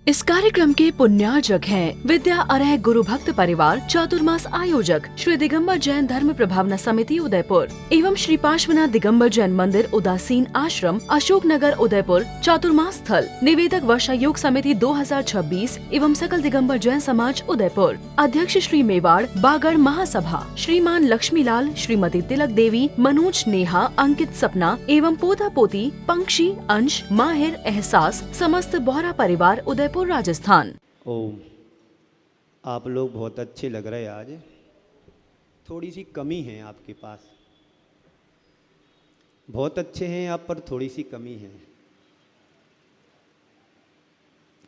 इस कार्यक्रम के पुण्यार्जक हैं विद्या अरह गुरु भक्त परिवार चातुर्मास आयोजक श्री दिगंबर जैन धर्म प्रभावना समिति उदयपुर एवं श्री पार्श्वनाथ दिगंबर जैन मंदिर उदासीन आश्रम अशोक नगर उदयपुर चातुर्मास स्थल निवेदक वर्षा योग समिति 2026 एवं सकल दिगंबर जैन समाज उदयपुर अध्यक्ष श्री मेवाड़ बागड़ महासभा श्रीमान लक्ष्मीलाल श्रीमती तिलक देवी मनोज नेहा अंकित सपना एवं पोता पोती पंक्षी अंश माहिर एहसास समस्त बोहरा परिवार उदयपुर राजस्थान। ओम। आप लोग बहुत अच्छे लग रहे हैं आज। थोड़ी सी कमी है आपके पास। बहुत अच्छे हैं आप, पर थोड़ी सी कमी है।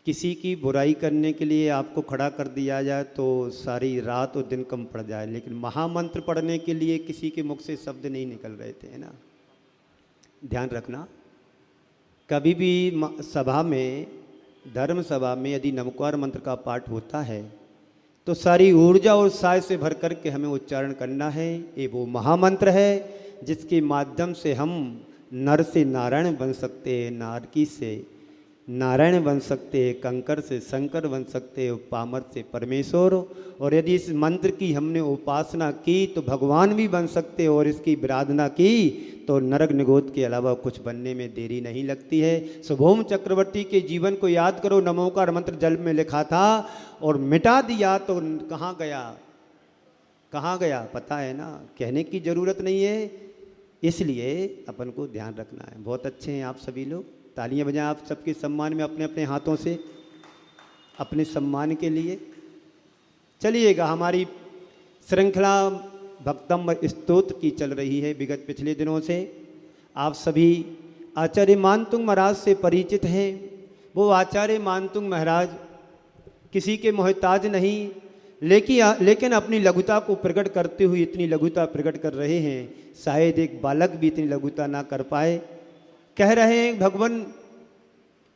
किसी की बुराई करने के लिए आपको खड़ा कर दिया जाए तो सारी रात और दिन कम पड़ जाए, लेकिन महामंत्र पढ़ने के लिए किसी के मुख से शब्द नहीं निकल रहे थे, है ना। ध्यान रखना, कभी भी सभा में, धर्म सभा में यदि नमकार मंत्र का पाठ होता है तो सारी ऊर्जा और उत्साह से भर करके हमें उच्चारण करना है। ये वो महामंत्र है जिसके माध्यम से हम नर से नारायण बन सकते हैं, नारकी से नारायण बन सकते हैं, कंकर से शंकर बन सकते हैं, पामर से परमेश्वर। और यदि इस मंत्र की हमने उपासना की तो भगवान भी बन सकते हैं, और इसकी आराधना की तो नरक निगोद के अलावा कुछ बनने में देरी नहीं लगती है। सुभोम चक्रवर्ती के जीवन को याद करो। नमोकार मंत्र जल में लिखा था और मिटा दिया तो कहाँ गया, कहाँ गया पता है ना, कहने की ज़रूरत नहीं है। इसलिए अपन को ध्यान रखना है। बहुत अच्छे हैं आप सभी लोग, तालियां बजाएं आप सबके सम्मान में, अपने अपने हाथों से, अपने सम्मान के लिए। चलिएगा, हमारी श्रृंखला भक्तम स्तोत्र की चल रही है विगत पिछले दिनों से। आप सभी आचार्य मानतुंग महाराज से परिचित हैं। वो आचार्य मानतुंग महाराज किसी के मोहताज नहीं, लेकिन अपनी लघुता को प्रकट करते हुए इतनी लघुता प्रकट कर रहे हैं, शायद एक बालक भी इतनी लघुता ना कर पाए। कह रहे हैं, भगवान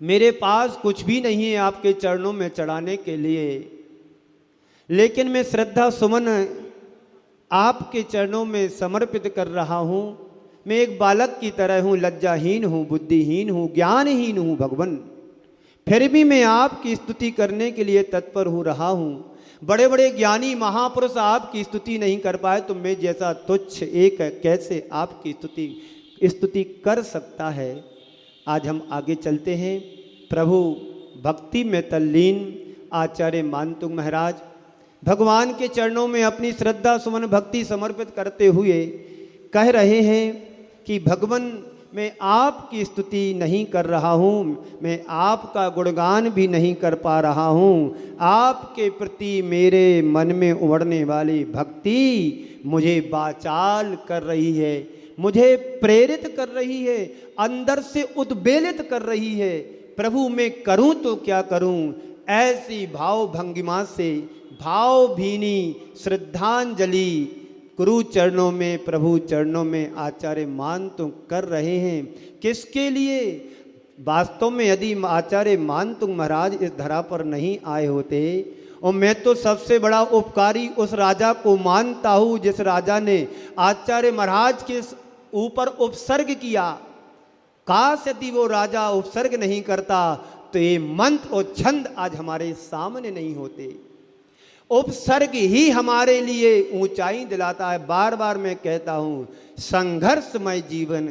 मेरे पास कुछ भी नहीं है आपके चरणों में चढ़ाने के लिए, लेकिन मैं श्रद्धा सुमन आपके चरणों में समर्पित कर रहा हूँ। मैं एक बालक की तरह हूँ, लज्जाहीन हूँ, बुद्धिहीन हूँ, ज्ञानहीन हूँ भगवान, फिर भी मैं आपकी स्तुति करने के लिए तत्पर हो रहा हूँ। बड़े बड़े ज्ञानी महापुरुष आपकी स्तुति नहीं कर पाए तो मैं जैसा तुच्छ एक कैसे आपकी स्तुति कर सकता है। आज हम आगे चलते हैं। प्रभु भक्ति में तल्लीन आचार्य मानतुंग महाराज भगवान के चरणों में अपनी श्रद्धा सुमन भक्ति समर्पित करते हुए कह रहे हैं कि भगवान मैं आपकी स्तुति नहीं कर रहा हूँ, मैं आपका गुणगान भी नहीं कर पा रहा हूँ। आपके प्रति मेरे मन में उमड़ने वाली भक्ति मुझे बाचाल कर रही है, मुझे प्रेरित कर रही है, अंदर से उद्वेलित कर रही है। प्रभु मैं करूं तो क्या करूं, ऐसी भाव भंगिमा से भावभीनी श्रद्धांजलि गुरु चरणों में, प्रभु चरणों में आचार्य मान तो कर रहे हैं। किसके लिए? वास्तव में यदि आचार्य मानतुंग महाराज इस धरा पर नहीं आए होते, और मैं तो सबसे बड़ा उपकारी उस राजा को मानता हूँ जिस राजा ने आचार्य महाराज के ऊपर उपसर्ग किया। काश यदि वो राजा उपसर्ग नहीं करता तो ये मंत्र और छंद आज हमारे सामने नहीं होते। उपसर्ग ही हमारे लिए ऊंचाई दिलाता है। बार बार मैं कहता हूँ, संघर्षमय जीवन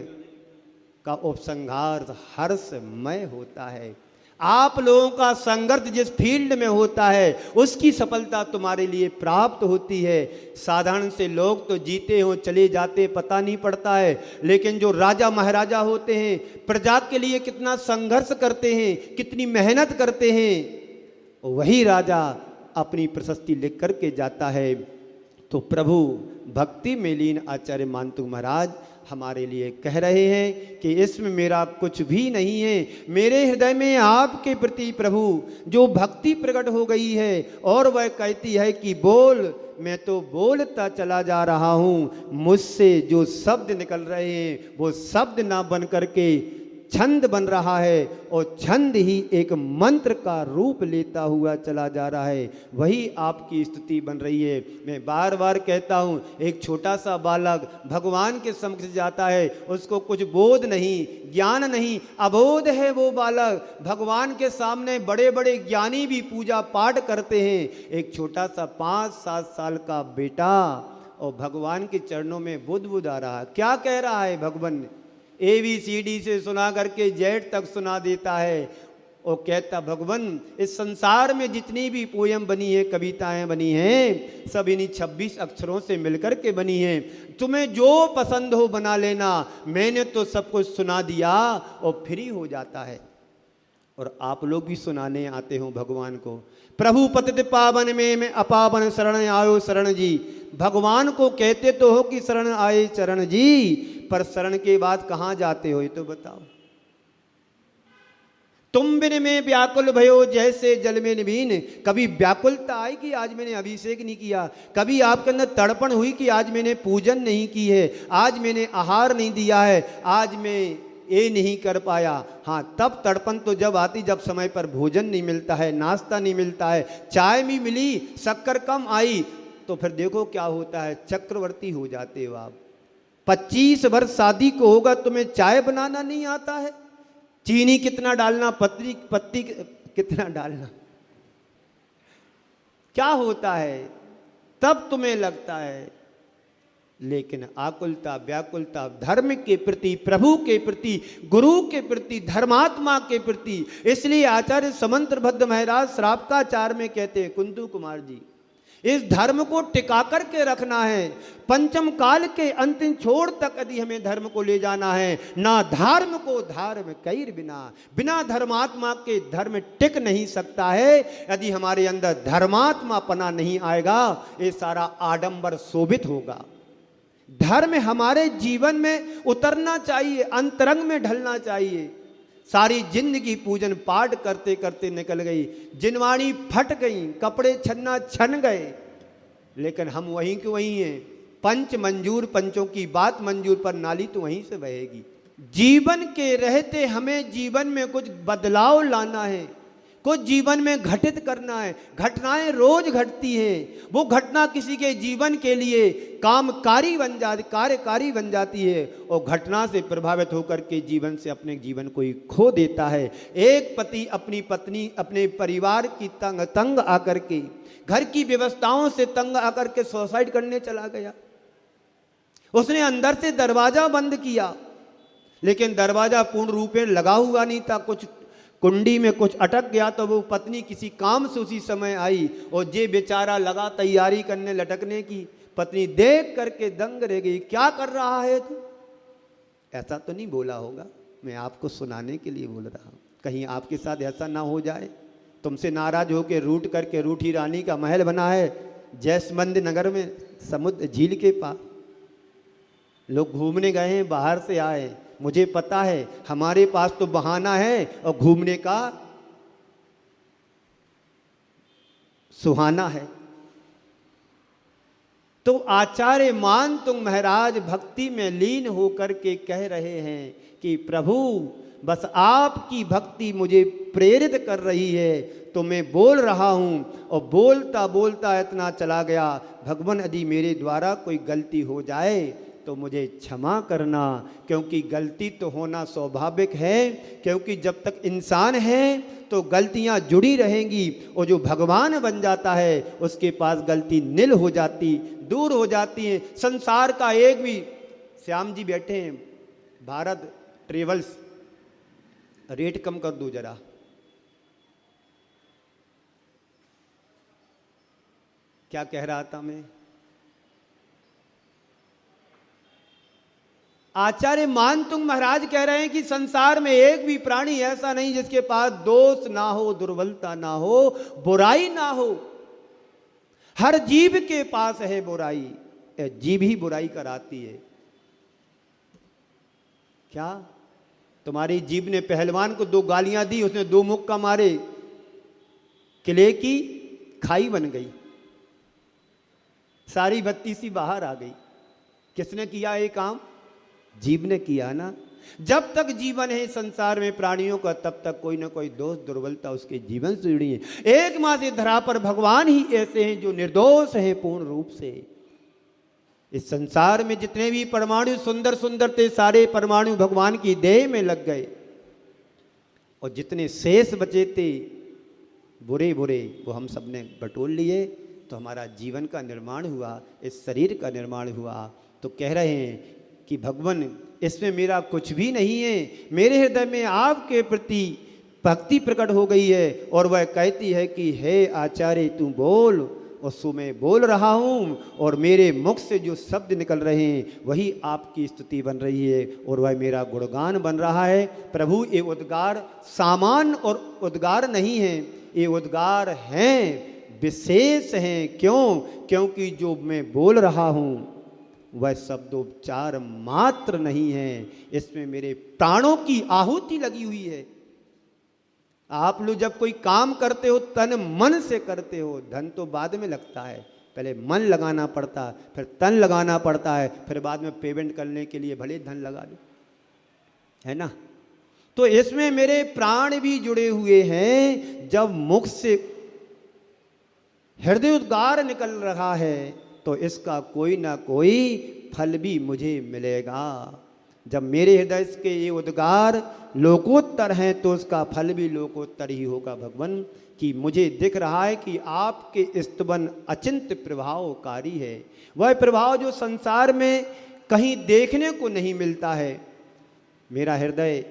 का उपसंहार हर्षमय होता है। आप लोगों का संघर्ष जिस फील्ड में होता है उसकी सफलता तुम्हारे लिए प्राप्त होती है। साधारण से लोग तो जीते हो चले जाते पता नहीं पड़ता है, लेकिन जो राजा महाराजा होते हैं प्रजा के लिए कितना संघर्ष करते हैं, कितनी मेहनत करते हैं, वही राजा अपनी प्रशस्ति लिख करके जाता है। तो प्रभु भक्ति में लीन आचार्य मानतुंग महाराज हमारे लिए कह रहे हैं कि इसमें मेरा कुछ भी नहीं है, मेरे हृदय में आपके प्रति प्रभु जो भक्ति प्रकट हो गई है, और वह कहती है कि बोल, मैं तो बोलता चला जा रहा हूँ, मुझसे जो शब्द निकल रहे हैं वो शब्द ना बन करके छंद बन रहा है और छंद ही एक मंत्र का रूप लेता हुआ चला जा रहा है, वही आपकी स्तुति बन रही है। मैं बार बार कहता हूँ, एक छोटा सा बालक भगवान के समक्ष जाता है, उसको कुछ बोध नहीं, ज्ञान नहीं, अबोध है वो बालक। भगवान के सामने बड़े बड़े ज्ञानी भी पूजा पाठ करते हैं, एक छोटा सा 5-7 साल का बेटा और भगवान के चरणों में बुद्ध आ रहा है। क्या कह रहा है भगवान? ABCD से सुना करके Z तक सुना देता है और कहता, भगवान इस संसार में जितनी भी पोयम बनी है, कविताएं बनी हैं, सब इन्हीं 26 अक्षरों से मिलकर के बनी हैं। तुम्हें जो पसंद हो बना लेना, मैंने तो सब कुछ सुना दिया और फ्री हो जाता है। और आप लोग भी सुनाने आते हो भगवान को, प्रभु पतित पावन में मैं अपावन शरण आयो शरण जी। भगवान को कहते तो हो कि शरण आए चरण जी, पर शरण के बाद कहाँ जाते हो ये तो बताओ। तुम बिन में व्याकुल भयो जैसे जल में निवीन। कभी व्याकुलता आई कि आज मैंने अभिषेक नहीं किया, कभी आपके अंदर तड़पण हुई कि आज मैंने पूजन नहीं की है, आज मैंने आहार नहीं दिया है, आज मैं ये नहीं कर पाया। हाँ, तब तड़पन तो जब आती जब समय पर भोजन नहीं मिलता है, नाश्ता नहीं मिलता है, चाय भी मिली शक्कर कम आई तो फिर देखो क्या होता है, चक्रवर्ती हो जाते हो आप। 25 वर्ष शादी को होगा, तुम्हें चाय बनाना नहीं आता है, चीनी कितना डालना, पत्ती कितना डालना, क्या होता है, तब तुम्हें लगता है। लेकिन आकुलता व्याकुलता धर्म के प्रति, प्रभु के प्रति, गुरु के प्रति, धर्मात्मा के प्रति। इसलिए आचार्य समंतभद्र महाराज श्रावकाचार में कहते हैं, कुंतु कुमार जी, इस धर्म को टिका करके रखना है। पंचम काल के अंतिम छोर तक यदि हमें धर्म को ले जाना है, ना धर्म को धर्म कैर बिना, बिना धर्मात्मा के धर्म टिक नहीं सकता है। यदि हमारे अंदर धर्मात्मापना नहीं आएगा, ये सारा आडंबर शोभित होगा। धर्म हमारे जीवन में उतरना चाहिए, अंतरंग में ढलना चाहिए। सारी जिंदगी पूजन पाठ करते करते निकल गई, जिनवाणी फट गई, कपड़े छन्ना छन गए, लेकिन हम वहीं के वहीं हैं। पंच मंजूर, पंचों की बात मंजूर, पर नाली तो वहीं से बहेगी। जीवन के रहते हमें जीवन में कुछ बदलाव लाना है, कुछ जीवन में घटित करना है। घटनाएं रोज घटती हैं, वो घटना किसी के जीवन के लिए कामकारी बन जाती, कार्यकारी बन जाती है, और घटना से प्रभावित होकर के जीवन से अपने जीवन को ही खो देता है। एक पति अपनी पत्नी, अपने परिवार की तंग आकर के, घर की व्यवस्थाओं से तंग आकर के सुसाइड करने चला गया। उसने अंदर से दरवाजा बंद किया, लेकिन दरवाजा पूर्ण रूप में लगा हुआ नहीं था, कुछ कुंडी में कुछ अटक गया। तो वो पत्नी किसी काम से उसी समय आई और जे बेचारा लगा तैयारी करने लटकने की। पत्नी देख करके दंग रह गई, क्या कर रहा है तू? ऐसा तो नहीं बोला होगा, मैं आपको सुनाने के लिए बोल रहा हूँ, कहीं आपके साथ ऐसा ना हो जाए। तुमसे नाराज होकर रूठ करके, रूठी रानी का महल बना है जैसमंद नगर में, समुद्र झील के पास। लोग घूमने गए हैं, बाहर से आए, मुझे पता है हमारे पास तो बहाना है और घूमने का सुहाना है। तो आचार्य मान तुम महाराज भक्ति में लीन होकर के कह रहे हैं कि प्रभु बस आपकी भक्ति मुझे प्रेरित कर रही है, तो मैं बोल रहा हूं। और बोलता बोलता इतना चला गया, भगवान यदि मेरे द्वारा कोई गलती हो जाए तो मुझे क्षमा करना, क्योंकि गलती तो होना स्वाभाविक है, क्योंकि जब तक इंसान है तो गलतियां जुड़ी रहेंगी, और जो भगवान बन जाता है उसके पास गलती नील हो जाती, दूर हो जाती है। संसार का एक भी, श्याम जी बैठे हैं भारत ट्रेवल्स, रेट कम कर दो जरा, क्या कह रहा था मैं? आचार्य मानतुंग महाराज कह रहे हैं कि संसार में एक भी प्राणी ऐसा नहीं जिसके पास दोष ना हो, दुर्बलता ना हो, बुराई ना हो। हर जीव के पास है बुराई, जीव ही बुराई कराती है। क्या तुम्हारी जीव ने पहलवान को 2 गालियां दी, उसने 2 मुक्का मारे, किले की खाई बन गई, सारी बत्ती सी बाहर आ गई। किसने किया ये काम? जीव ने किया ना। जब तक जीवन है संसार में प्राणियों का, तब तक कोई ना कोई दोष दुर्बलता उसके जीवन से जुड़ी है। एकमात्र धरा पर भगवान ही ऐसे हैं जो निर्दोष हैं पूर्ण रूप से। इस संसार में जितने भी परमाणु सुंदर सुंदर थे, सारे परमाणु भगवान की देह में लग गए, और जितने शेष बचे थे बुरे बुरे, वो हम सब ने बटोर लिए, तो हमारा जीवन का निर्माण हुआ, इस शरीर का निर्माण हुआ। तो कह रहे हैं कि भगवान इसमें मेरा कुछ भी नहीं है, मेरे हृदय में आपके प्रति भक्ति प्रकट हो गई है, और वह कहती है कि हे आचार्य तू बोल, और सो मैं बोल रहा हूँ, और मेरे मुख से जो शब्द निकल रहे हैं वही आपकी स्तुति बन रही है, और वह मेरा गुणगान बन रहा है। प्रभु ये उद्गार सामान्य और उद्गार नहीं है, ये उद्गार हैं, विशेष हैं। क्यों? क्योंकि जो मैं बोल रहा हूँ वह शब्दोच्चार मात्र नहीं है, इसमें मेरे प्राणों की आहुति लगी हुई है। आप लोग जब कोई काम करते हो तन मन से करते हो, धन तो बाद में लगता है, पहले मन लगाना पड़ता है, फिर तन लगाना पड़ता है, फिर बाद में पेमेंट करने के लिए भले धन लगा दो, है ना। तो इसमें मेरे प्राण भी जुड़े हुए हैं। जब मुख से हृदय उद्गार निकल रहा है तो इसका कोई ना कोई फल भी मुझे मिलेगा। जब मेरे हृदय के ये उद्गार लोकोत्तर हैं तो उसका फल भी लोकोत्तर ही होगा भगवान। कि मुझे दिख रहा है कि आपके स्तवन अचिंत्य प्रभावकारी है, वह प्रभाव जो संसार में कहीं देखने को नहीं मिलता है। मेरा हृदय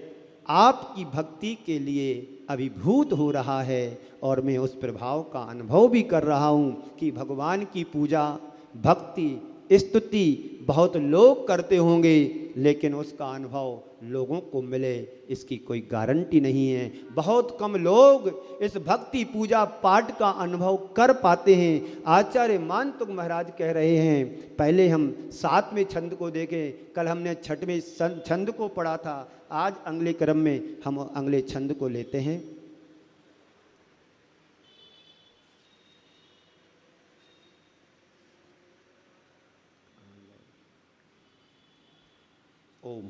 आपकी भक्ति के लिए अभिभूत हो रहा है, और मैं उस प्रभाव का अनुभव भी कर रहा हूँ कि भगवान की पूजा भक्ति स्तुति बहुत लोग करते होंगे, लेकिन उसका अनुभव लोगों को मिले इसकी कोई गारंटी नहीं है। बहुत कम लोग इस भक्ति पूजा पाठ का अनुभव कर पाते हैं। आचार्य मानतुक महाराज कह रहे हैं, पहले हम 7वें छंद को देखें, कल हमने 6वें छंद को पढ़ा था, आज अगले क्रम में हम अगले छंद को लेते हैं। ओम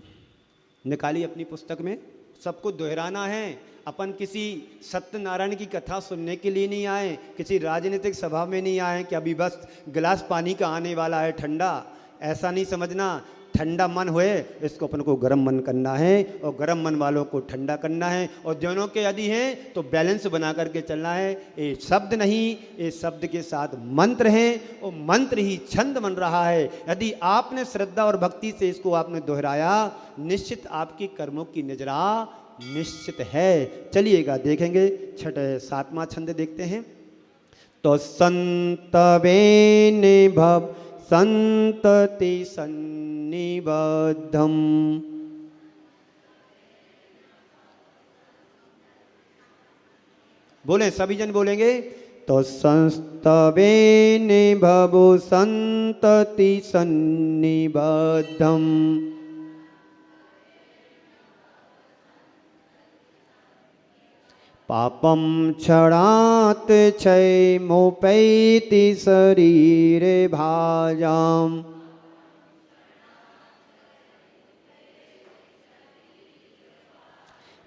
निकाली अपनी पुस्तक में, सबको दोहराना है। अपन किसी सत्यनारायण की कथा सुनने के लिए नहीं आए, किसी राजनीतिक सभा में नहीं आए कि अभी बस गिलास पानी का आने वाला है ठंडा, ऐसा नहीं समझना। ठंडा मन होए इसको अपन को गर्म मन करना है, और गर्म मन वालों को ठंडा करना है, और दोनों के यदि हैं तो बैलेंस बना करके चलना है। ये शब्द नहीं, ये शब्द के साथ मंत्र हैं, और मंत्र ही छंद बन रहा है। यदि आपने श्रद्धा और भक्ति से इसको आपने दोहराया, निश्चित आपकी कर्मों की निजरा निश्चित है। चलिएगा देखेंगे 7वां छंद देखते हैं। तो संतवेन भव संतति सन्निबद्धम, बोले सभी जन बोलेंगे। तो संस्तवेन भवो संतति सन्निबद्धम, पापम क्षणात् क्षयमुपैति शरीरे भाजाम,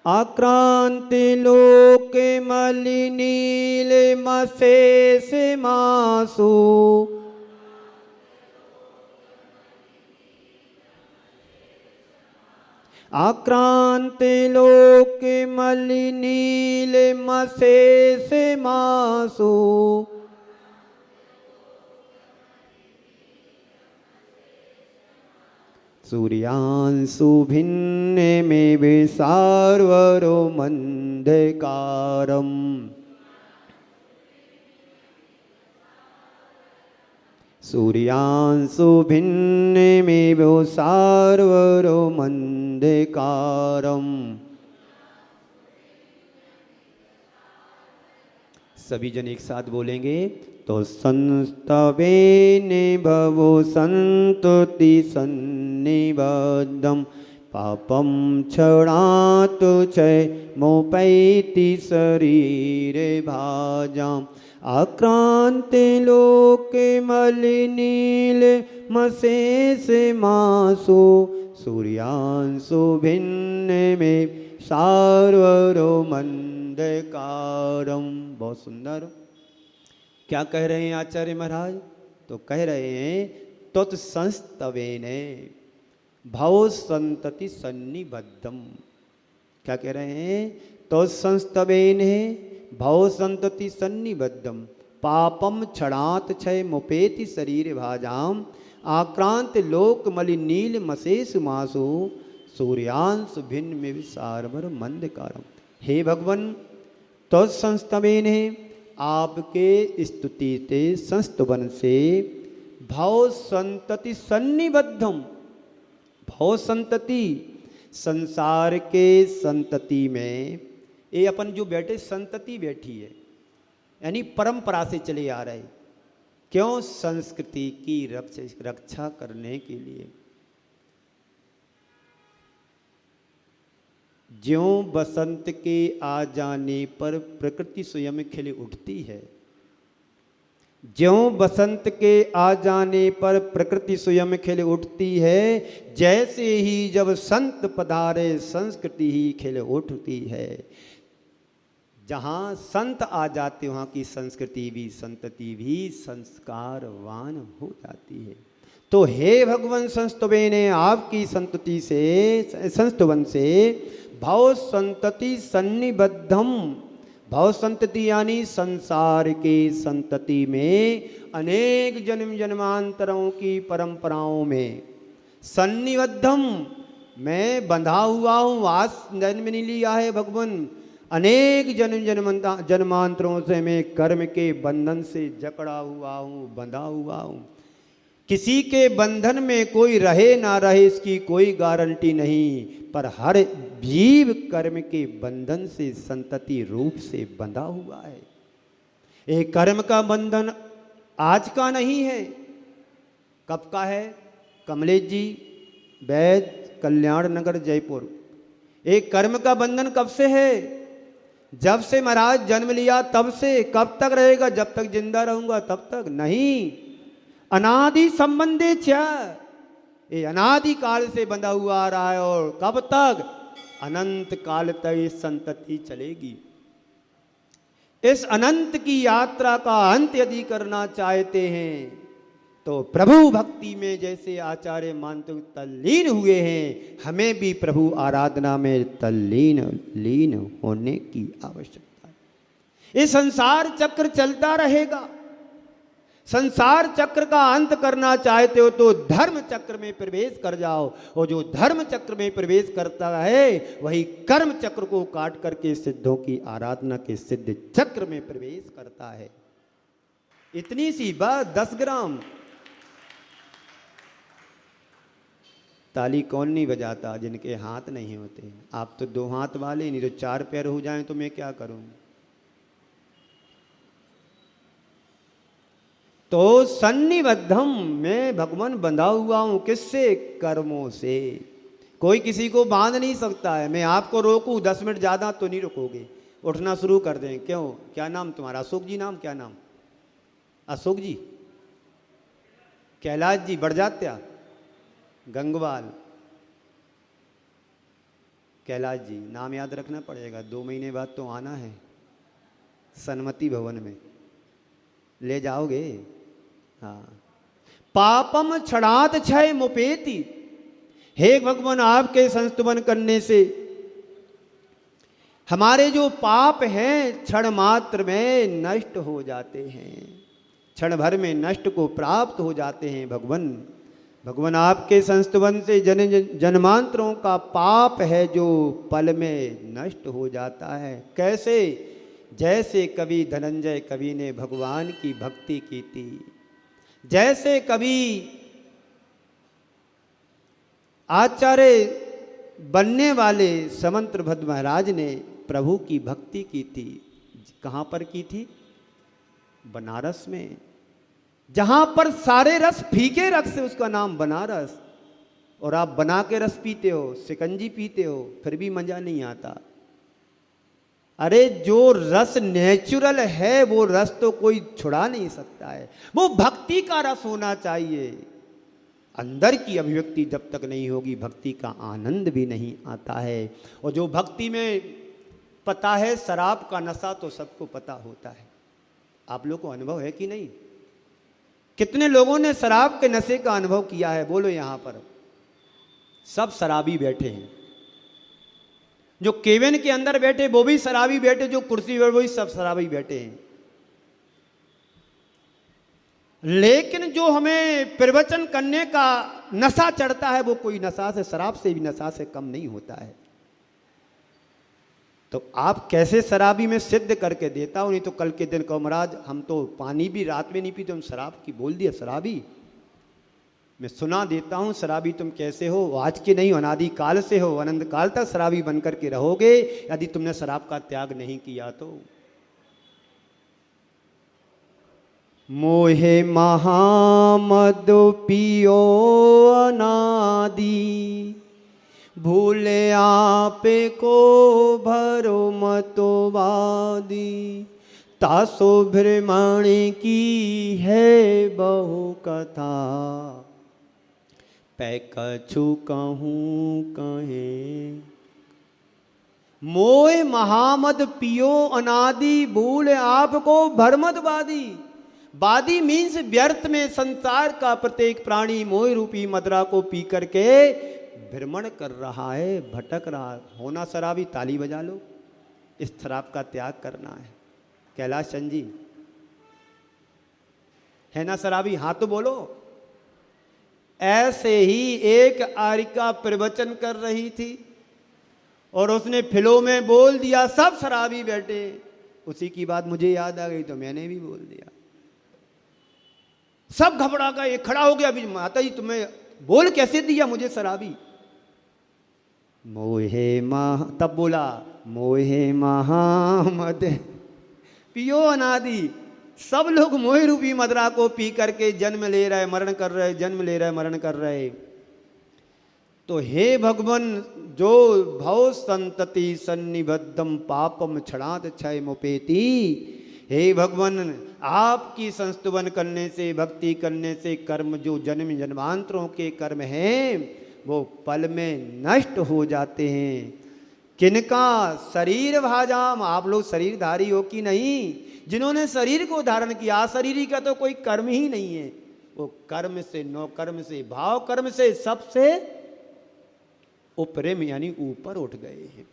आक्रांति लोके मलिनीलमशेष मासु, आक्रांति लोके मलिनीलमशेष मासु, सूर्यांशु भिन्न में विसार्वरो मंधकारम, सूर्यांशु भिन्न में विसार्वरो मंधकारम। सभी जन एक साथ बोलेंगे। तो संस्तवेन भवो संतति सन्निबद्धम, पापम क्षणात् क्षयमुपैति शरीरे भाजाम, आक्रांते लोके मलिनील मशेष मासो सूर्यांशु भिन्न में सार्वरोमंधकारम। बहुत सुंदर। क्या कह रहे हैं आचार्य महाराज? तो कह रहे हैं त्वत्संस्तवेने भव संतति सन्निबद्धम। क्या कह रहे हैं? त्वत्संस्तवेने भव संतति सन्निबद्धम पापम क्षणात क्षय मुपेति शरीर भाजाम आक्रांत लोक मलिनील मशेष मासु सूर्यांश भिन्न में विसारभर मंदकारम। हे भगवन, त्वत्संस्तवेने आपके स्तुति से संस्तुवन से भव संतति सन्निबद्धम। भव संतति संसार के संतति में ये अपन जो बैठे संतति बैठी है यानी परंपरा से चले आ रहे। क्यों? संस्कृति की रक्षा करने के लिए। ज्यों बसंत के आ जाने पर प्रकृति स्वयं खिल उठती है, ज्यों बसंत के आ जाने पर प्रकृति स्वयं खिल उठती है, जैसे ही जब संत पधारे संस्कृति ही खिल उठती है। जहाँ संत आ जाते वहाँ की संस्कृति भी संतति भी संस्कारवान हो जाती है। तो हे भगवान, संस्तुवेने आपकी संतति से संस्तुवन से भव संतति सन्निबद्धम। भव संतति यानी संसार के संतति में अनेक जन्म जन्मांतरों की परंपराओं में सन्निबद्धम मैं बंधा हुआ हूँ। आज जन्म नहीं लिया है भगवान, अनेक जन्मांतरों से मैं कर्म के बंधन से जकड़ा हुआ हूँ, बंधा हुआ हूँ। किसी के बंधन में कोई रहे ना रहे इसकी कोई गारंटी नहीं, पर हर जीव कर्म के बंधन से संतति रूप से बंधा हुआ है। एक कर्म का बंधन आज का नहीं है, कब का है? कमलेश जी, वैद, कल्याण नगर, जयपुर। एक कर्म का बंधन कब से है? जब से महाराज जन्म लिया तब से। कब तक रहेगा? जब तक जिंदा रहूंगा तब तक नहीं। अनादि संबंधे क्या? ये अनादि काल से बंधा हुआ आ रहा है। और कब तक? अनंत काल तक ये संतति चलेगी। इस अनंत की यात्रा का अंत यदि करना चाहते हैं तो प्रभु भक्ति में जैसे आचार्य मानते तल्लीन हुए हैं, हमें भी प्रभु आराधना में लीन होने की आवश्यकता है। ये संसार चक्र चलता रहेगा। संसार चक्र का अंत करना चाहते हो तो धर्म चक्र में प्रवेश कर जाओ, और जो धर्म चक्र में प्रवेश करता है वही कर्म चक्र को काट करके सिद्धों की आराधना के सिद्ध चक्र में प्रवेश करता है। इतनी सी बात 10 ग्राम। ताली कौन नहीं बजाता जिनके हाथ नहीं होते? आप तो 2 हाथ वाले, नहीं तो 4 पैर हो जाएं तो मैं क्या करूं? तो सन्निबद्धम मैं भगवान बंधा हुआ हूं। किससे? कर्मों से। कोई किसी को बांध नहीं सकता है। मैं आपको रोकूं 10 मिनट ज़्यादा तो नहीं रुकोगे, उठना शुरू कर दें। क्यों? क्या नाम तुम्हारा? अशोक जी नाम? क्या नाम? अशोक जी, कैलाश जी, बड़जात्या, गंगवाल, कैलाश जी। नाम याद रखना पड़ेगा। 2 महीने बाद तो आना है सन्मति भवन में, ले जाओगे। हाँ। पापम क्षणात क्षय मुपेति। हे भगवान, आपके संस्तुवन करने से हमारे जो पाप हैं क्षण मात्र में नष्ट हो जाते हैं, क्षण भर में नष्ट को प्राप्त हो जाते हैं। भगवान आपके संस्तुवन से जन्मांतरों का पाप है जो पल में नष्ट हो जाता है। कैसे? जैसे कभी धनंजय कवि ने भगवान की भक्ति की थी, जैसे कभी आचार्य बनने वाले समंत्रभद्र महाराज ने प्रभु की भक्ति की थी। कहाँ पर की थी? बनारस में, जहां पर सारे रस फीके रस से उसका नाम बनारस। और आप बना के रस पीते हो, शिकंजी पीते हो, फिर भी मजा नहीं आता। अरे जो रस नेचुरल है वो रस तो कोई छुड़ा नहीं सकता है। वो भक्ति का रस होना चाहिए। अंदर की अभिव्यक्ति जब तक नहीं होगी भक्ति का आनंद भी नहीं आता है। और जो भक्ति में पता है शराब का नशा तो सबको पता होता है। आप लोगों को अनुभव है कि नहीं? कितने लोगों ने शराब के नशे का अनुभव किया है? बोलो यहां पर। सब शराबी बैठे हैं, जो केबिन के अंदर बैठे वो भी शराबी बैठे, जो कुर्सी पर वो भी सब शराबी बैठे हैं। लेकिन जो हमें प्रवचन करने का नशा चढ़ता है वो कोई नशा से, शराब से भी नशा से कम नहीं होता है। तो आप कैसे शराबी में सिद्ध करके देता हूं, नहीं तो कल के दिन कहो महाराज हम तो पानी भी रात में नहीं पीते, हम शराब की बोल दिया शराबी। मैं सुना देता हूं शराबी तुम कैसे हो, आज के नहीं अनादि काल से हो, अनंत काल तक शराबी बनकर के रहोगे यदि तुमने शराब का त्याग नहीं किया तो। मोहे महामद पियो अनादि, भूले आपे को भरो मतोवादी, तासो भ्रमण की है बहु कथा, पै कछु कहूँ कहे। मोह महामद पियो अनादि, भूल आपको भरमतवादी। वादी मीन्स व्यर्थ में संसार का प्रत्येक प्राणी मोह रूपी मदरा को पी करके भ्रमण कर रहा है, भटक रहा है। होना शराबी ताली बजा लो, इस शराब का त्याग करना है। कैलाश चंद जी है ना शराबी? हाँ तो बोलो। ऐसे ही एक आरिका प्रवचन कर रही थी और उसने फिलो में बोल दिया, सब शराबी बैठे। उसी की बात मुझे याद आ गई तो मैंने भी बोल दिया। सब घबरा गए, खड़ा हो गया, अभी माता जी तुम्हें बोल कैसे दिया मुझे शराबी? मोहे महा, तब बोला मोहे महामद पियो अनादि। सब लोग मोह रूपी मदरा को पी करके जन्म ले रहे, मरण कर रहे, जन्म ले रहे, मरण कर रहे। तो हे भगवान, जो भव संतति सन्निबद्धम पापम क्षणात क्षय मुपेति, हे भगवान आपकी संस्तुवन करने से, भक्ति करने से कर्म जो जन्म जन्मांतरों के कर्म हैं वो पल में नष्ट हो जाते हैं। किनका? शरीर भाजाम। आप लोग शरीरधारी हो कि नहीं? जिन्होंने शरीर को धारण किया, शरीर का तो कोई कर्म ही नहीं है। वो कर्म से, नो कर्म से, भाव कर्म से सबसे उपरिम यानी ऊपर उठ गए हैं।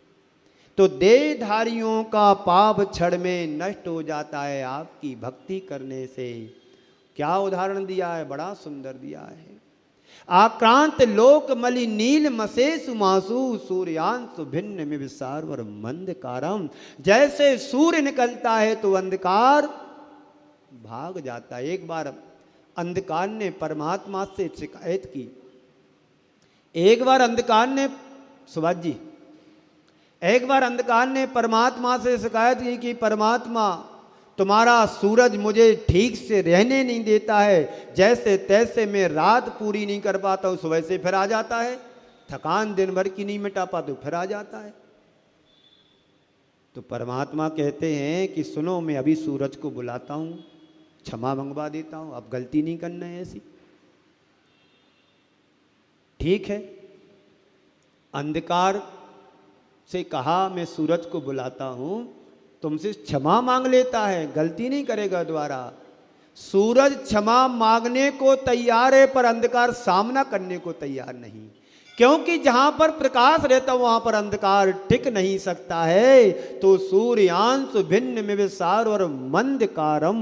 तो देहधारियों का पाप क्षण में नष्ट हो जाता है आपकी भक्ति करने से। क्या उदाहरण दिया है, बड़ा सुंदर दिया है। आक्रांत लोक मलि नील मसेसु मासु, सूर्यांशु भिन्न में विसारवर मंदकारम। जैसे सूर्य निकलता है तो अंधकार भाग जाता है। एक बार अंधकार ने परमात्मा से शिकायत की। एक बार अंधकार ने, सुभाष जी, एक बार अंधकार ने परमात्मा से शिकायत की कि परमात्मा तुम्हारा सूरज मुझे ठीक से रहने नहीं देता है, जैसे तैसे मैं रात पूरी नहीं कर पाता हूँ, सुबह से फिर आ जाता है, थकान दिन भर की नहीं मिटा पाता फिर आ जाता है। तो परमात्मा कहते हैं कि सुनो, मैं अभी सूरज को बुलाता हूँ, क्षमा मंगवा देता हूँ, अब गलती नहीं करना है ऐसी। ठीक है, अंधकार से कहा मैं सूरज को बुलाता हूँ, तुमसे क्षमा मांग लेता है, गलती नहीं करेगा दोबारा। सूरज क्षमा मांगने को तैयार है पर अंधकार सामना करने को तैयार नहीं, क्योंकि जहां पर प्रकाश रहता वहां पर अंधकार टिक नहीं सकता है। तो सूर्यांश भिन्न में विसार और मंदकारम,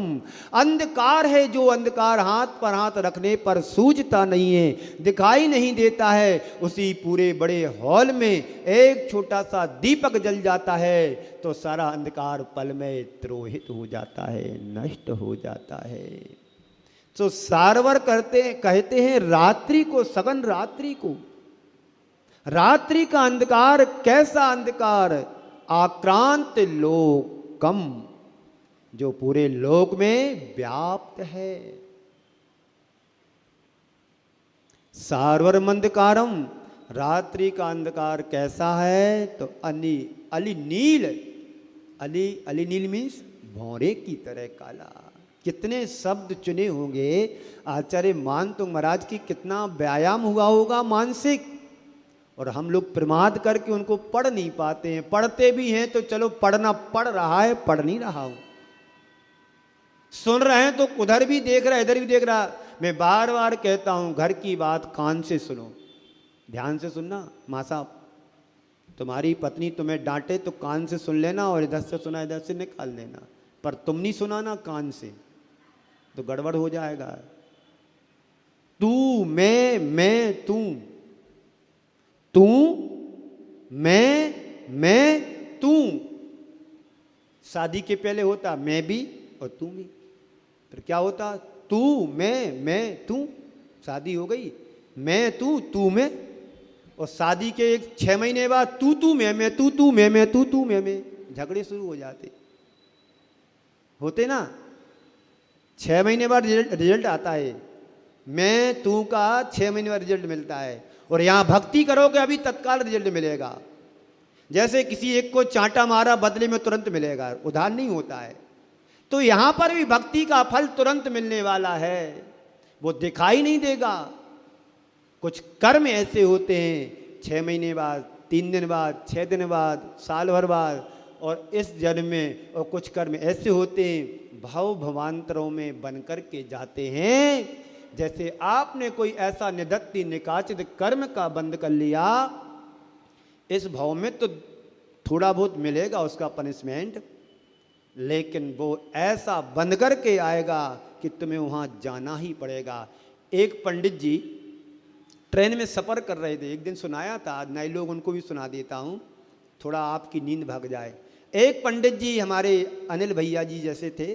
अंधकार है जो अंधकार हाथ पर हाथ रखने पर सूझता नहीं है, दिखाई नहीं देता है। उसी पूरे बड़े हॉल में एक छोटा सा दीपक जल जाता है तो सारा अंधकार पल में तिरोहित हो जाता है, नष्ट हो जाता है। तो सारवर कहते हैं रात्रि को, सघन रात्रि को, रात्रि का अंधकार कैसा अंधकार? आक्रांत लोकम, जो पूरे लोक में व्याप्त है। सारवर मंदकारम, रात्रि का अंधकार कैसा है? तो अली नील, अली नील मीन्स भौरे की तरह काला। कितने शब्द चुने होंगे आचार्य मान तो महाराज की, कितना व्यायाम हुआ होगा मानसिक, और हम लोग प्रमाद करके उनको पढ़ नहीं पाते हैं। पढ़ते भी हैं तो चलो पढ़ना पढ़ रहा है, पढ़ नहीं रहा हूं। सुन रहे हैं तो उधर भी देख रहा है इधर भी देख रहा। मैं बार बार कहता हूं घर की बात कान से सुनो, ध्यान से सुनना। माँ साहब तुम्हारी पत्नी तुम्हें डांटे तो कान से सुन लेना और इधर से सुना इधर से निकाल लेना, पर तुम नहीं सुना ना कान से तो गड़बड़ हो जाएगा। तू मैं तू, तू मैं तू। शादी के पहले होता मैं भी और तू भी, फिर क्या होता तू मैं तू। शादी हो गई मैं तू मैं, और शादी के 6 महीने बाद तू मैं तू मैं तू मैं, झगड़े शुरू हो जाते होते ना। 6 महीने बाद रिजल्ट आता है, मैं तू का 6 महीने बाद रिजल्ट मिलता है। और यहां भक्ति करोगे अभी तत्काल रिजल्ट मिलेगा। जैसे किसी एक को चांटा मारा बदले में तुरंत मिलेगा, उधार नहीं होता है। तो यहां पर भी भक्ति का फल तुरंत मिलने वाला है, वो दिखाई नहीं देगा। कुछ कर्म ऐसे होते हैं 6 महीने बाद, 3 दिन बाद, 6 दिन बाद, साल भर बाद और इस जन्म में, और कुछ कर्म ऐसे होते हैं भव भवांतरों में बन कर के जाते हैं। जैसे आपने कोई ऐसा निदत्ति निकाचित कर्म का बंद कर लिया, इस भाव में तो थोड़ा बहुत मिलेगा उसका पनिशमेंट, लेकिन वो ऐसा बंद करके आएगा कि तुम्हें वहाँ जाना ही पड़ेगा। एक पंडित जी ट्रेन में सफ़र कर रहे थे, एक दिन सुनाया था, नए लोग उनको भी सुना देता हूँ, थोड़ा आपकी नींद भाग जाए। एक पंडित जी हमारे अनिल भैया जी जैसे थे,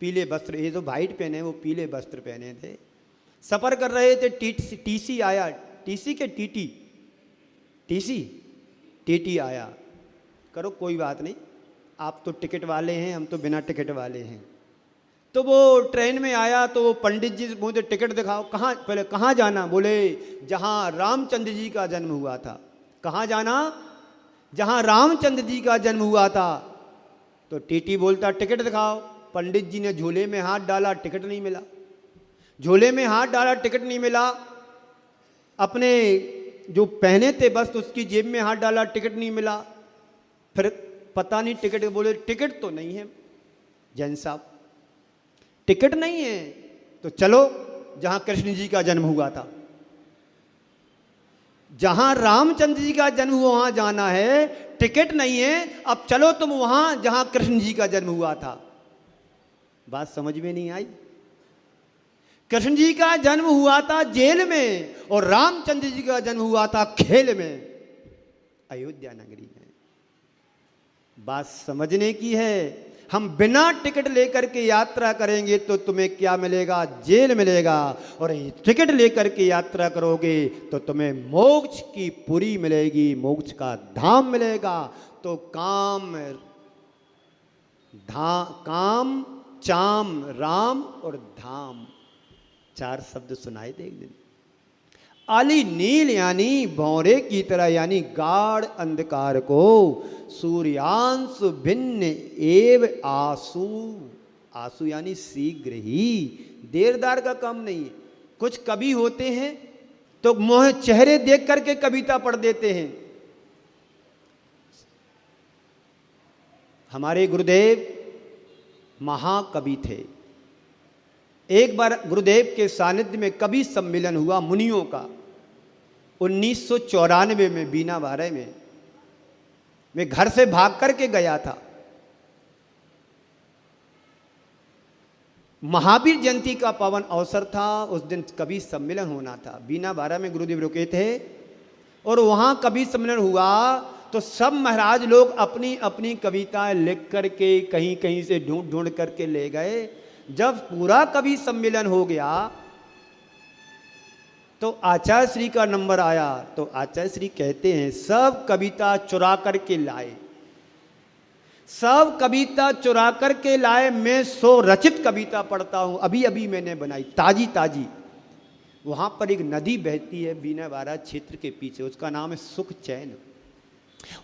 पीले वस्त्र, ये तो वाइट पहने वो पीले वस्त्र पहने थे, सफ़र कर रहे थे। टीसी आया, टीसी के टीटी आया। करो कोई बात नहीं, आप तो टिकट वाले हैं, हम तो बिना टिकट वाले हैं। तो वो ट्रेन में आया तो वो पंडित जी बोलते टिकट दिखाओ, कहाँ, पहले कहाँ जाना? बोले जहाँ रामचंद्र जी का जन्म हुआ था। कहाँ जाना? जहाँ रामचंद्र जी का जन्म हुआ था। तो टीटी बोलता टिकट दिखाओ। पंडित जी ने झोले में हाथ डाला, टिकट नहीं मिला। झोले में हाथ डाला, टिकट नहीं मिला। अपने जो पहने थे बस उसकी जेब में हाथ डाला, टिकट नहीं मिला। फिर पता नहीं टिकट, बोले टिकट तो नहीं है जैन साहब, टिकट नहीं है। तो चलो जहां कृष्ण जी का जन्म हुआ था, जहां रामचंद्र जी का जन्म हुआ वहां जाना है, टिकट नहीं है। अब चलो तुम वहां जहां कृष्ण जी का जन्म हुआ था। बात समझ में नहीं आई? कृष्ण जी का जन्म हुआ था जेल में और रामचंद्र जी का जन्म हुआ था खेल में, अयोध्या नगरी में। बात समझने की है। हम बिना टिकट लेकर के यात्रा करेंगे तो तुम्हें क्या मिलेगा? जेल मिलेगा। और टिकट लेकर के यात्रा करोगे तो तुम्हें मोक्ष की पुरी मिलेगी, मोक्ष का धाम मिलेगा। तो काम चाम राम और धाम, 4 शब्द सुनाए थे एक दिन। आली नील यानी भौरे की तरह, यानी गाढ़ अंधकार को सूर्यांश भिन्न एव आंसू। आंसू यानी शीघ्र ही, देरदार का काम नहीं है। कुछ कवि होते हैं तो मोह चेहरे देख करके कविता पढ़ देते हैं। हमारे गुरुदेव महाकवि थे। एक बार गुरुदेव के सानिध्य में कवि सम्मेलन हुआ मुनियों का 1994 में बीना बारह में। मैं घर से भाग करके गया था। महावीर जयंती का पावन अवसर था, उस दिन कवि सम्मेलन होना था। बीना बारह में गुरुदेव रुके थे और वहां कवि सम्मेलन हुआ तो सब महाराज लोग अपनी अपनी कविताएं लिख करके कहीं कहीं से ढूंढ ढूंढ करके ले गए। जब पूरा कवि सम्मेलन हो गया तो आचार्य श्री का नंबर आया। तो आचार्य श्री कहते हैं सब कविता चुरा करके लाए, सब कविता चुरा करके लाए। मैं 100 रचित कविता पढ़ता हूं, अभी अभी मैंने बनाई ताजी ताजी। वहां पर एक नदी बहती है बीना बारह क्षेत्र के पीछे, उसका नाम है सुख चैन।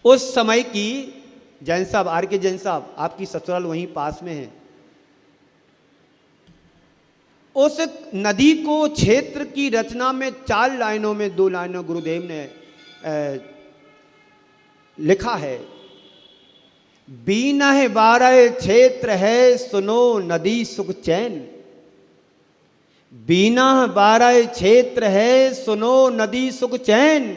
उस समय की जैन साहब, आर के जैन साहब, आपकी ससुराल वहीं पास में है। उस नदी को क्षेत्र की रचना में 4 लाइनों में 2 लाइनों गुरुदेव ने लिखा है। बीना है 12 क्षेत्र है सुनो नदी सुख चैन। बीना 12 क्षेत्र है सुनो नदी सुख चैन,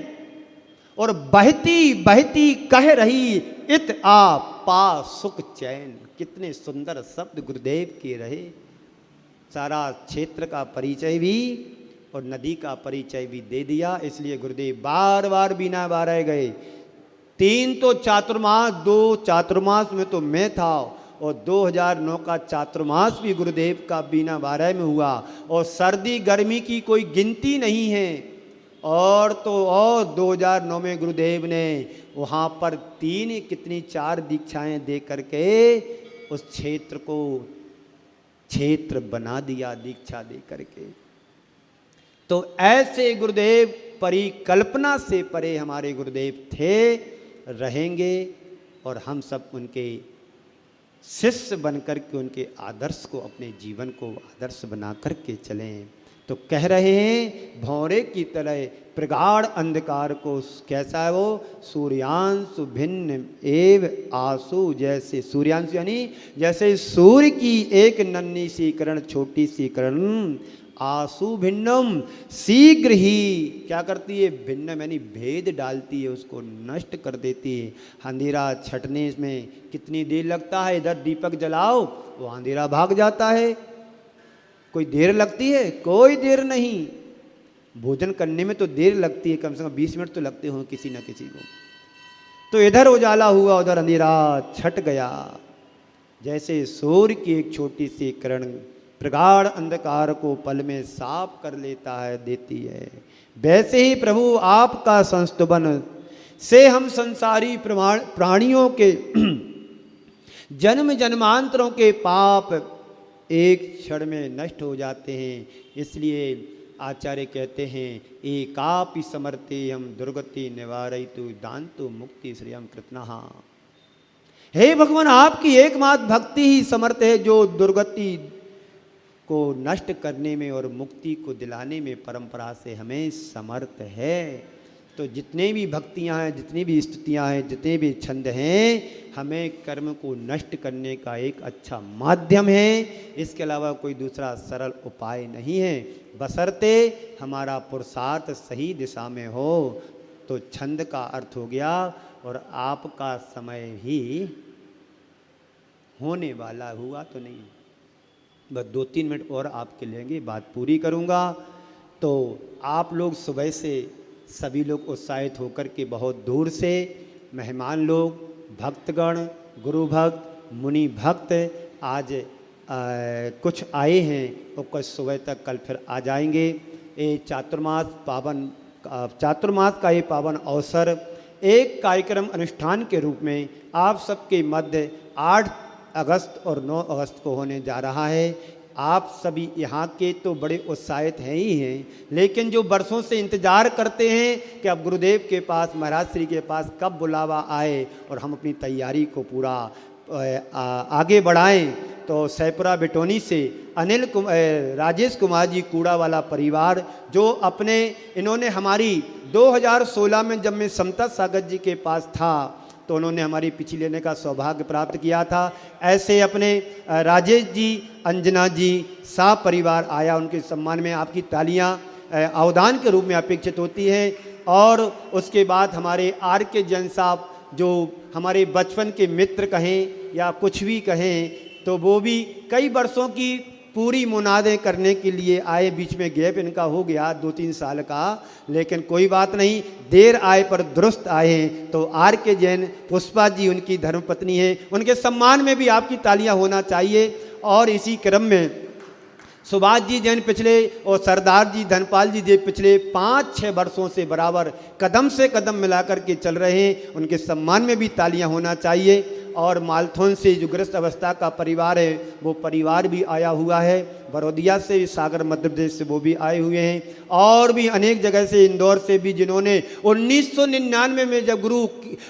और बहती बहती कह रही इत आ पा सुख चैन। कितने सुंदर शब्द गुरुदेव के रहे। सारा क्षेत्र का परिचय भी और नदी का परिचय भी दे दिया। इसलिए गुरुदेव बार बार बीना 12 गए। 3 तो चातुर्मास, 2 चातुर्मास में तो मैं था, और 2009 का चातुर्मास भी गुरुदेव का बीना 12 में हुआ। और सर्दी गर्मी की कोई गिनती नहीं है। और तो और 2009 में गुरुदेव ने वहाँ पर 3 कितनी 4 दीक्षाएं दे करके उस क्षेत्र को क्षेत्र बना दिया, दीक्षा दे करके। तो ऐसे गुरुदेव परिकल्पना से परे हमारे गुरुदेव थे, रहेंगे, और हम सब उनके शिष्य बनकर के उनके आदर्श को, अपने जीवन को आदर्श बना करके चलें। तो कह रहे हैं भौरे की तरह प्रगाढ़ अंधकार को, कैसा है वो, सूर्यांशु भिन्न एव आंसू। जैसे सूर्यांशु यानी जैसे सूर्य की एक नन्ही सी किरण, छोटी सी किरण, आंसू भिन्नम, शीघ्र ही क्या करती है, भिन्न यानी भेद डालती है, उसको नष्ट कर देती है। अंधेरा छटने में कितनी देर लगता है, इधर दीपक जलाओ वो अंधेरा भाग जाता है। कोई देर लगती है, कोई देर नहीं। भोजन करने में तो देर लगती है, कम से कम 20 मिनट तो लगते हों किसी न किसी को। तो इधर उजाला हुआ, उधर अंधेरा छट गया। जैसे सूर्य की एक छोटी सी किरण प्रगाढ़ अंधकार को पल में साफ कर लेता है, देती है, वैसे ही प्रभु आपका संस्तुवन से हम संसारी प्राणियों के जन्म जन्मांतरों के पाप एक क्षण में नष्ट हो जाते हैं। इसलिए आचार्य कहते हैं एकापि समर्थे हम दुर्गति निवारयितु दान्तु मुक्ति श्रियम कृतनः। हे भगवान, आपकी एकमात्र भक्ति ही समर्थ है जो दुर्गति को नष्ट करने में और मुक्ति को दिलाने में परंपरा से हमें समर्थ है। तो जितने भी भक्तियाँ हैं, जितनी भी स्तुतियाँ हैं, जितने भी छंद हैं, हमें कर्म को नष्ट करने का एक अच्छा माध्यम है। इसके अलावा कोई दूसरा सरल उपाय नहीं है, बशर्ते हमारा पुरुषार्थ सही दिशा में हो। तो छंद का अर्थ हो गया, और आपका समय ही होने वाला हुआ तो नहीं, बस 2-3 मिनट और आपके लेंगे, बात पूरी करूँगा। तो आप लोग सुबह से सभी लोग उत्साहित होकर के बहुत दूर से मेहमान लोग, भक्तगण, गुरु भक्त, मुनि भक्त आज कुछ आए हैं और कुछ सुबह तक कल फिर आ जाएंगे। ये चातुर्मास का ये पावन अवसर एक कार्यक्रम अनुष्ठान के रूप में आप सबके मध्य 8 अगस्त और 9 अगस्त को होने जा रहा है। आप सभी यहाँ के तो बड़े उत्साहित हैं ही हैं, लेकिन जो बरसों से इंतज़ार करते हैं कि अब गुरुदेव के पास, महाराज श्री के पास कब बुलावा आए और हम अपनी तैयारी को पूरा आगे बढ़ाएं, तो सैपुरा बिटोनी से राजेश कुमार जी कूड़ा वाला परिवार, जो अपने इन्होंने हमारी 2016 में जब मैं समता सागर जी के पास था तो उन्होंने हमारी पिछी लेने का सौभाग्य प्राप्त किया था। ऐसे अपने राजेश जी, अंजना जी, शाह परिवार आया, उनके सम्मान में आपकी तालियां अवदान के रूप में अपेक्षित होती है। और उसके बाद हमारे आर के जैन साहब, जो हमारे बचपन के मित्र कहें या कुछ भी कहें, तो वो भी कई वर्षों की पूरी मुनादें करने के लिए आए। बीच में गैप इनका हो गया 2-3 साल का, लेकिन कोई बात नहीं, देर आए पर दुरुस्त आए। तो आर के जैन पुष्पा जी उनकी धर्मपत्नी है, उनके सम्मान में भी आपकी तालियां होना चाहिए। और इसी क्रम में सुभाष जी जैन पिछले और सरदार जी धनपाल जी पिछले 5-6 वर्षों से बराबर कदम से कदम मिलाकर के चल रहे हैं, उनके सम्मान में भी तालियां होना चाहिए। और मालथोन से जो ग्रस्त अवस्था का परिवार है, वो परिवार भी आया हुआ है। बड़ौदिया से, सागर मध्य प्रदेश से वो भी आए हुए हैं, और भी अनेक जगह से, इंदौर से भी, जिन्होंने 1999 में जब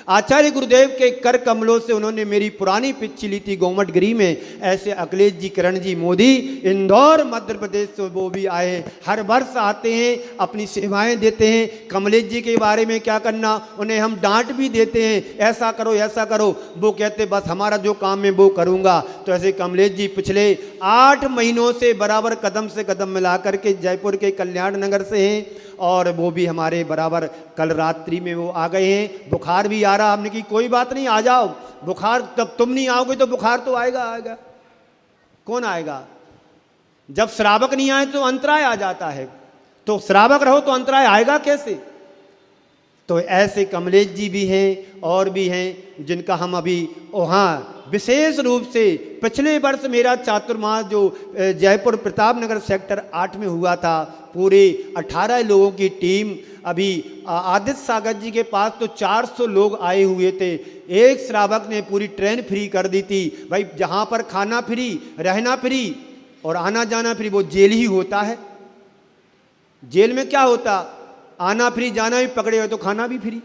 आचार्य गुरुदेव के कर कमलों से उन्होंने मेरी पुरानी पिच्ची ली थी गोमटगिरी में, ऐसे अखिलेश जी, किरण जी मोदी इंदौर मध्य प्रदेश से वो भी आए हैं। हर वर्ष आते हैं, अपनी सेवाएं देते हैं। कमलेश जी के बारे में क्या करना, उन्हें हम डांट भी देते हैं, ऐसा करो ऐसा करो, वो कहते बस हमारा जो काम है वो करूँगा। तो ऐसे कमलेश जी पिछले 8 महीनों से बराबर कदम से कदम मिला करके जयपुर के कल्याण नगर से हैं, और वो भी हमारे बराबर कल रात्रि में वो आ गए हैं। बुखार भी आ रहा, हमने की कोई बात नहीं, आ जाओ, बुखार तब तुम नहीं आओगे तो बुखार तो आएगा आएगा, कौन आएगा? जब श्रावक नहीं आए तो अंतराय आ जाता है, तो श्रावक रहो तो अंतराय आएगा कैसे? तो ऐसे कमलेश जी भी हैं और भी हैं जिनका हम अभी वहाँ विशेष रूप से पिछले वर्ष मेरा चातुर्मास जो जयपुर प्रताप नगर सेक्टर 8 में हुआ था, पूरे 18 लोगों की टीम, अभी आदित्य सागर जी के पास तो 400 लोग आए हुए थे। एक श्रावक ने पूरी ट्रेन फ्री कर दी थी भाई, जहाँ पर खाना फ्री, रहना फ्री और आना जाना फ्री, वो जेल ही होता है। जेल में क्या होता, आना फ्री, जाना भी, पकड़े हुए तो खाना भी फ्री।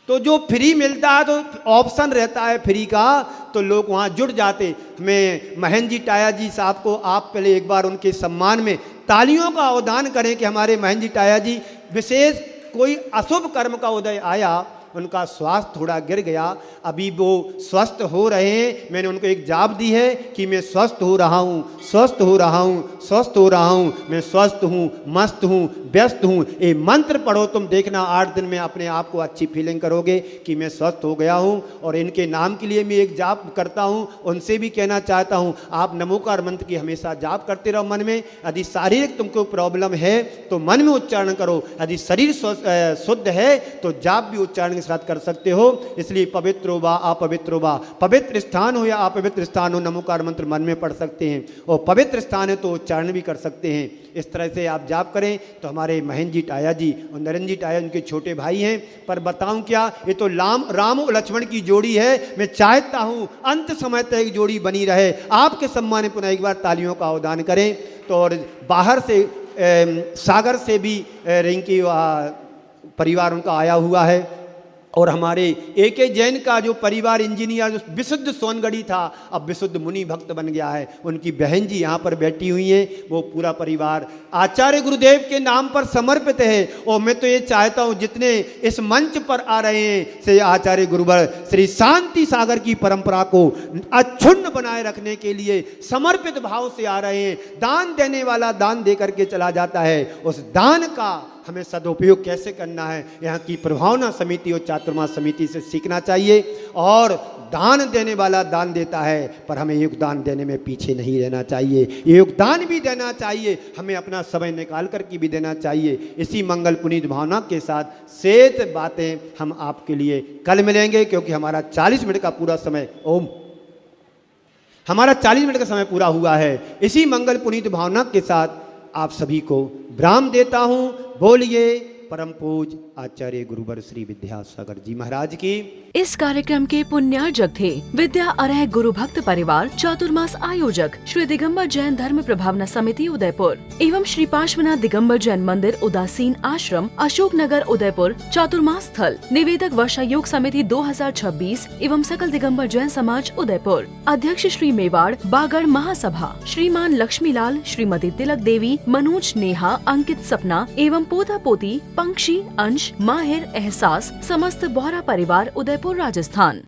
तो जो फ्री मिलता है, तो ऑप्शन रहता है फ्री का, तो लोग वहाँ जुड़ जाते। मैं महेंद्र जी टाया जी साहब को, आप पहले एक बार उनके सम्मान में तालियों का आह्वान करें कि हमारे महेंद्र जी टाया जी, विशेष कोई अशुभ कर्म का उदय आया, उनका स्वास्थ्य थोड़ा गिर गया, अभी वो स्वस्थ हो रहे हैं। मैंने उनको एक जाप दी है कि मैं स्वस्थ हो रहा हूँ, स्वस्थ हो रहा हूँ, स्वस्थ हो रहा हूँ, मैं स्वस्थ हूँ, मस्त हूँ, व्यस्त हूँ। ये मंत्र पढ़ो, तुम देखना 8 दिन में अपने आप को अच्छी फीलिंग करोगे कि मैं स्वस्थ हो गया हूँ। और इनके नाम के लिए मैं एक जाप करता हूँ, उनसे भी कहना चाहता हूँ, आप नमोकार मंत्र की हमेशा जाप करते रहो मन में। यदि शारीरिक तुमको प्रॉब्लम है तो मन में उच्चारण करो, यदि शरीर शुद्ध है तो जाप भी उच्चारण के साथ कर सकते हो। इसलिए पवित्र हो वा अपवित्र हो वा, पवित्र स्थान हो या अपवित्र स्थान हो, नमोकार मंत्र मन में पढ़ सकते हैं, और पवित्र स्थान है तो उच्चारण भी कर सकते हैं। इस तरह से आप जाप करें तो हमारे महेंद्र जी टाया जी और नरेंद्र जी टाया उनके छोटे भाई हैं। पर बताऊं क्या, ये तो राम और लक्ष्मण की जोड़ी है। मैं चाहता हूं अंत समय तक एक जोड़ी बनी रहे। आपके सम्मान में पुनः एक बार तालियों का आह्वान करें। तो और बाहर से सागर से भी रिंकी परिवार उनका आया हुआ है, और हमारे AK जैन का जो परिवार इंजीनियर जो विशुद्ध सोनगढ़ी था, अब विशुद्ध मुनि भक्त बन गया है, उनकी बहन जी यहाँ पर बैठी हुई हैं। वो पूरा परिवार आचार्य गुरुदेव के नाम पर समर्पित है। और मैं तो ये चाहता हूँ जितने इस मंच पर आ रहे हैं से आचार्य गुरुवर श्री शांति सागर की परंपरा को अक्षुण्ण बनाए रखने के लिए समर्पित भाव से आ रहे हैं। दान देने वाला दान दे करके चला जाता है, उस दान का हमें सदुपयोग कैसे करना है, यहाँ की प्रभावना समिति और चातुर्मास समिति से सीखना चाहिए। और दान देने वाला दान देता है, पर हमें योगदान देने में पीछे नहीं रहना चाहिए। योगदान भी देना चाहिए, हमें अपना समय निकाल कर के भी देना चाहिए। इसी मंगल पुनीत भावना के साथ शेष बातें हम आपके लिए कल मिलेंगे, क्योंकि हमारा 40 मिनट का पूरा समय हमारा 40 मिनट का समय पूरा हुआ है। इसी मंगल पुनीत भावना के साथ आप सभी को विराम देता हूँ। बोलिए परम पूज आचार्य गुरुवर श्री विद्यासागर जी महाराज की। इस कार्यक्रम के पुण्यार्जक थे विद्या अरह गुरु भक्त परिवार, चातुर्मास आयोजक श्री दिगंबर जैन धर्म प्रभावना समिति उदयपुर एवं श्री पार्श्वनाथ दिगंबर जैन मंदिर उदासीन आश्रम अशोक नगर उदयपुर। चातुर्मास स्थल निवेदक वर्षा योग समिति 2026 एवं सकल दिगंबर जैन समाज उदयपुर। अध्यक्ष श्री मेवाड़ बागड़ महासभा श्रीमान लक्ष्मीलाल, श्रीमती तिलक देवी, मनोज, नेहा, अंकित, सपना एवं पोता पोती, पंक्षी, अंश, माहिर, एहसास, समस्त बोहरा परिवार उदयपुर राजस्थान।